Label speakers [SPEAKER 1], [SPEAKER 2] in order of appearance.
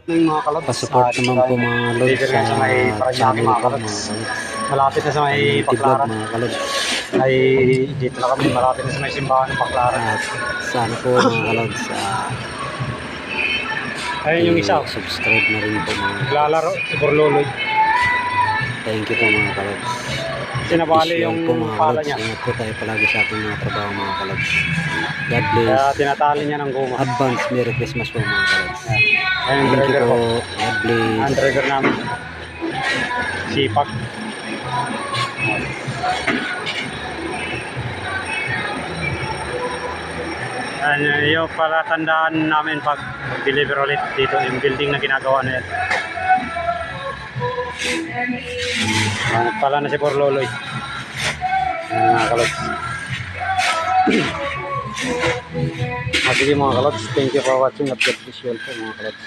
[SPEAKER 1] ng mga kalabs.
[SPEAKER 2] Pasupport naman po mga lods sa
[SPEAKER 1] Sa may Paranaque,
[SPEAKER 2] channel
[SPEAKER 1] mga
[SPEAKER 2] ko
[SPEAKER 1] kalabs.
[SPEAKER 2] mga lods.
[SPEAKER 1] Malapit na sa may
[SPEAKER 2] Community vlog
[SPEAKER 1] Baklaran.
[SPEAKER 2] mga lods.
[SPEAKER 1] Ay dito na kami, malapit na sa may simbahan ng Baklaran.
[SPEAKER 2] At sana po mga lods
[SPEAKER 1] Ayun yung isa.
[SPEAKER 2] subscribe na rin po mga
[SPEAKER 1] Naglalaro
[SPEAKER 2] lods.
[SPEAKER 1] si Borloloy.
[SPEAKER 2] Thank you po mga lods.
[SPEAKER 1] Sinabali
[SPEAKER 2] Visual
[SPEAKER 1] yung
[SPEAKER 2] po mga
[SPEAKER 1] pala
[SPEAKER 2] lods.
[SPEAKER 1] niya.
[SPEAKER 2] Ingat po tayo palagi sa ating mga trabaho mga lods. God bless.
[SPEAKER 1] Kaya tinatali niya ng guma.
[SPEAKER 2] Advance Merry Christmas po mga lods.
[SPEAKER 1] Ayun yung
[SPEAKER 2] Thank you
[SPEAKER 1] driver
[SPEAKER 2] po.
[SPEAKER 1] ko.
[SPEAKER 2] God bless.
[SPEAKER 1] Ang driver namin. Sipag. Yung pala tandaan namin pag deliver ulit dito yung building na ginagawa na yan. Pala na si Borloloy. Mga kalods. Sige mga kalods, thank you for watching at God bless you all po mga kalods.